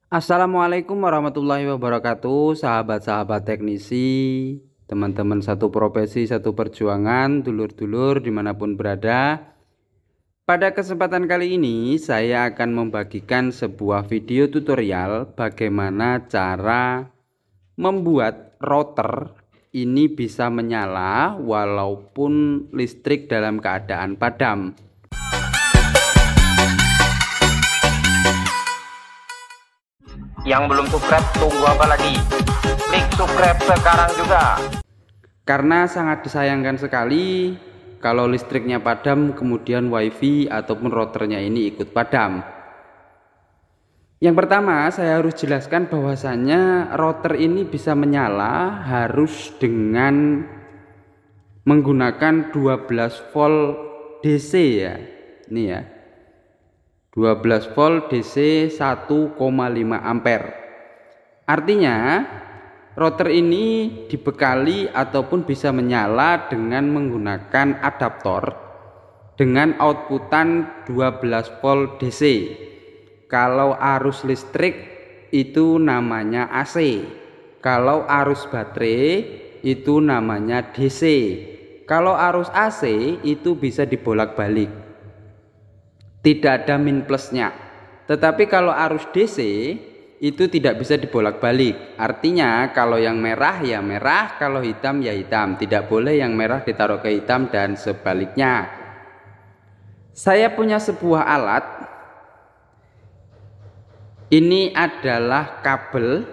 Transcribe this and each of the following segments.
Assalamualaikum warahmatullahi wabarakatuh, sahabat-sahabat teknisi, teman-teman satu profesi, satu perjuangan, dulur-dulur dimanapun berada. Pada kesempatan kali ini, saya akan membagikan sebuah video tutorial bagaimana cara membuat router ini bisa menyala walaupun listrik dalam keadaan padam. Yang belum subscribe tunggu apa lagi? Klik subscribe sekarang juga. Karena sangat disayangkan sekali kalau listriknya padam kemudian wifi ataupun routernya ini ikut padam. Yang pertama saya harus jelaskan bahwasannya router ini bisa menyala harus dengan menggunakan 12 volt DC ya. Ini ya. 12 volt DC 1,5 ampere. Artinya router ini dibekali ataupun bisa menyala dengan menggunakan adaptor dengan outputan 12 volt DC. Kalau arus listrik itu namanya AC. Kalau arus baterai itu namanya DC. Kalau arus AC itu bisa dibolak-balik. Tidak ada min plusnya. Tetapi kalau arus DC itu tidak bisa dibolak-balik. Artinya kalau yang merah ya merah, kalau hitam ya hitam. Tidak boleh yang merah ditaruh ke hitam dan sebaliknya. Saya punya sebuah alat. Ini adalah kabel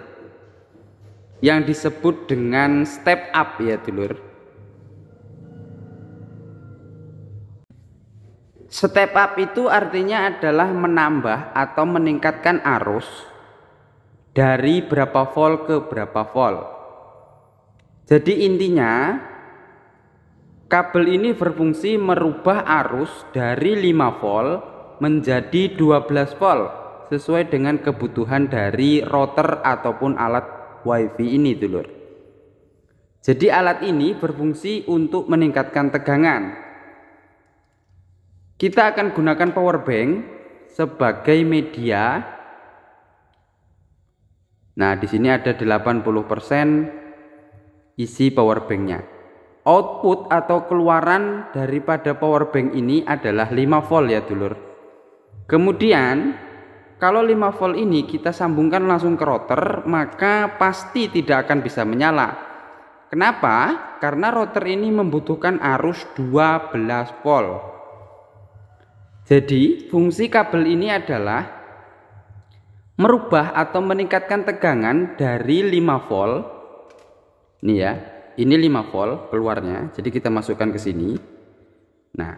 yang disebut dengan step up ya dulur. Step up itu artinya adalah menambah atau meningkatkan arus dari berapa volt ke berapa volt. Jadi intinya kabel ini berfungsi merubah arus dari 5 volt menjadi 12 volt sesuai dengan kebutuhan dari router ataupun alat wifi ini dulur. Jadi alat ini berfungsi untuk meningkatkan tegangan. Kita akan gunakan power bank sebagai media. Nah, di sini ada 80% isi power banknya. Output atau keluaran daripada power bank ini adalah 5 volt ya dulur. Kemudian kalau 5 volt ini kita sambungkan langsung ke router, maka pasti tidak akan bisa menyala. Kenapa? Karena router ini membutuhkan arus 12 volt. Jadi fungsi kabel ini adalah merubah atau meningkatkan tegangan dari 5 volt. Nih ya, ini 5 volt keluarnya. Jadi kita masukkan ke sini. Nah,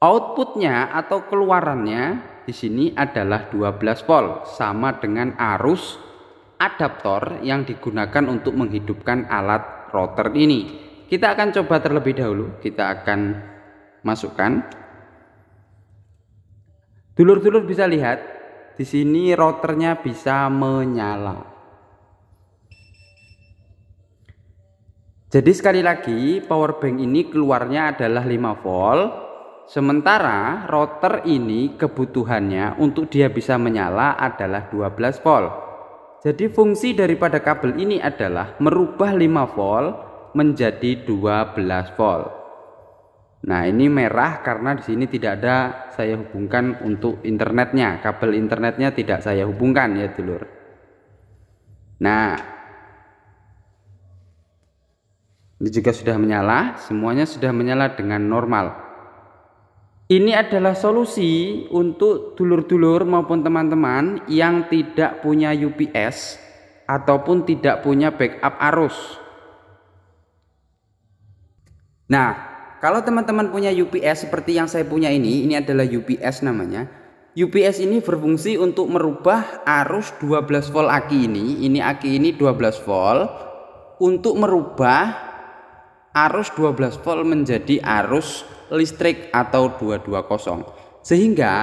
outputnya atau keluarannya di sini adalah 12 volt, sama dengan arus adaptor yang digunakan untuk menghidupkan alat router ini. Kita akan coba terlebih dahulu. Kita akan masukkan. Dulur-dulur bisa lihat di sini routernya bisa menyala. Jadi sekali lagi power bank ini keluarnya adalah 5 volt, sementara router ini kebutuhannya untuk dia bisa menyala adalah 12 volt. Jadi fungsi daripada kabel ini adalah merubah 5 volt menjadi 12 volt. Nah, ini merah karena di sini tidak ada saya hubungkan untuk internetnya, kabel internetnya tidak saya hubungkan ya dulur. Nah, ini juga sudah menyala, semuanya sudah menyala dengan normal. Ini adalah solusi untuk dulur-dulur maupun teman-teman yang tidak punya UPS ataupun tidak punya backup arus. Nah, kalau teman-teman punya UPS seperti yang saya punya ini adalah UPS namanya. UPS ini berfungsi untuk merubah arus 12 volt aki ini aki ini 12 volt, untuk merubah arus 12 volt menjadi arus listrik atau 220. Sehingga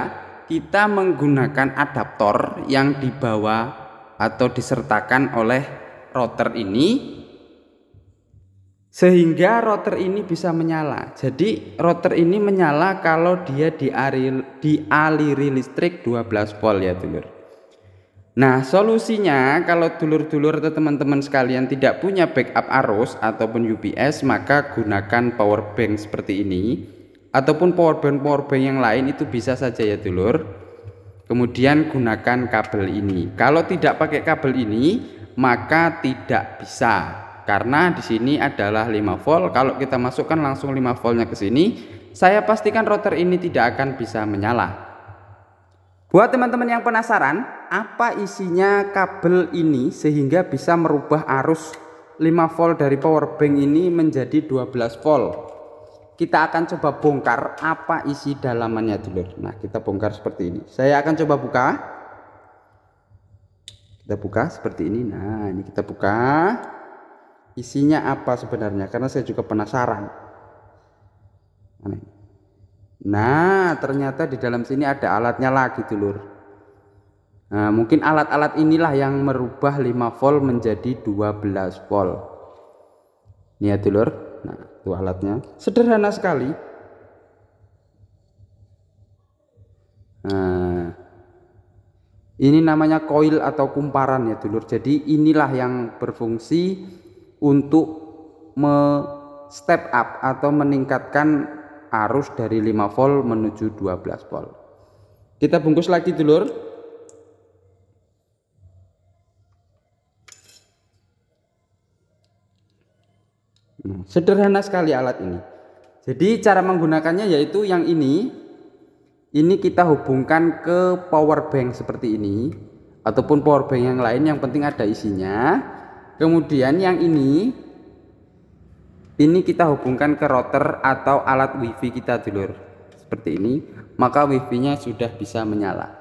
kita menggunakan adaptor yang dibawa atau disertakan oleh router ini, sehingga router ini bisa menyala. Jadi router ini menyala kalau dia dialiri listrik 12 volt ya dulur. Nah, solusinya kalau dulur-dulur atau teman-teman sekalian tidak punya backup arus ataupun UPS, maka gunakan power bank seperti ini ataupun power bank yang lain, itu bisa saja ya dulur. Kemudian gunakan kabel ini. Kalau tidak pakai kabel ini maka tidak bisa, karena di sini adalah 5 volt. Kalau kita masukkan langsung 5 voltnya ke sini, saya pastikan rotor ini tidak akan bisa menyala. Buat teman-teman yang penasaran apa isinya kabel ini sehingga bisa merubah arus 5 volt dari power bank ini menjadi 12 volt, kita akan coba bongkar apa isi dalamannya dulur. Nah, kita bongkar seperti ini. Saya akan coba buka. Kita buka seperti ini. Nah, ini kita buka. Isinya apa sebenarnya, karena saya juga penasaran. Nah, ternyata di dalam sini ada alatnya lagi dulur. Nah, mungkin alat-alat inilah yang merubah 5 volt menjadi 12 volt. Ini ya dulur. Nah, itu alatnya. Sederhana sekali. Nah, ini namanya koil atau kumparan ya dulur. Jadi inilah yang berfungsi untuk step up atau meningkatkan arus dari 5 volt menuju 12 volt. Kita bungkus lagi dulur. Sederhana sekali alat ini. Jadi cara menggunakannya yaitu yang ini kita hubungkan ke power bank seperti ini ataupun power bank yang lain, yang penting ada isinya. Kemudian yang ini kita hubungkan ke router atau alat wifi kita dulur seperti ini, maka wifi-nya sudah bisa menyala.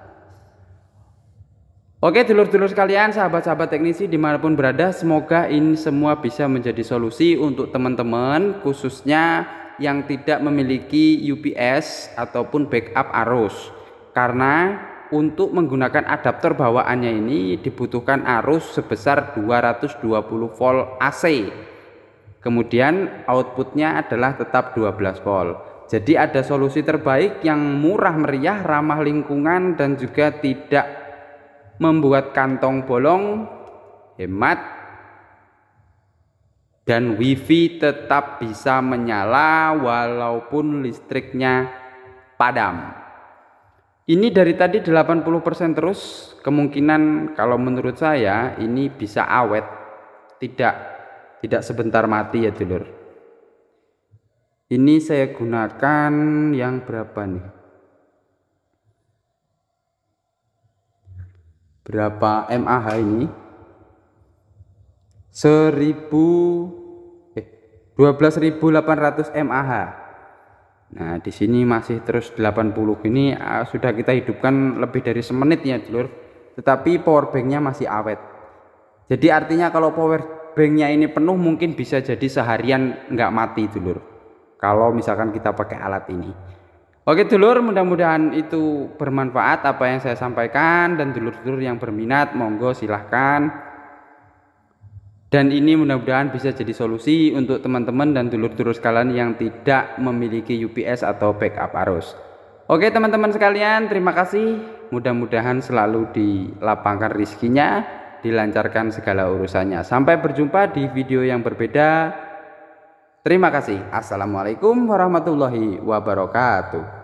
Oke dulur-dulur sekalian, sahabat-sahabat teknisi dimanapun berada, semoga ini semua bisa menjadi solusi untuk teman-teman khususnya yang tidak memiliki UPS ataupun backup arus. Karena untuk menggunakan adaptor bawaannya ini dibutuhkan arus sebesar 220 volt AC. Kemudian outputnya adalah tetap 12 volt. Jadi ada solusi terbaik yang murah meriah, ramah lingkungan, dan juga tidak membuat kantong bolong, hemat, dan wifi tetap bisa menyala walaupun listriknya padam. Ini dari tadi 80% terus, kemungkinan kalau menurut saya ini bisa awet, tidak sebentar mati ya dulur. Ini saya gunakan yang berapa nih? Berapa mAh ini? 12.800 mAh. Nah, di sini masih terus 80. Ini sudah kita hidupkan lebih dari semenit ya dulur. Tetapi power banknya masih awet. Jadi artinya kalau power banknya ini penuh mungkin bisa jadi seharian nggak mati dulur, kalau misalkan kita pakai alat ini. Oke dulur, mudah-mudahan itu bermanfaat apa yang saya sampaikan, dan dulur-dulur yang berminat monggo silahkan. Dan ini mudah-mudahan bisa jadi solusi untuk teman-teman dan dulur-dulur sekalian yang tidak memiliki UPS atau backup arus. Oke teman-teman sekalian, terima kasih. Mudah-mudahan selalu dilapangkan rezekinya, dilancarkan segala urusannya. Sampai berjumpa di video yang berbeda. Terima kasih. Assalamualaikum warahmatullahi wabarakatuh.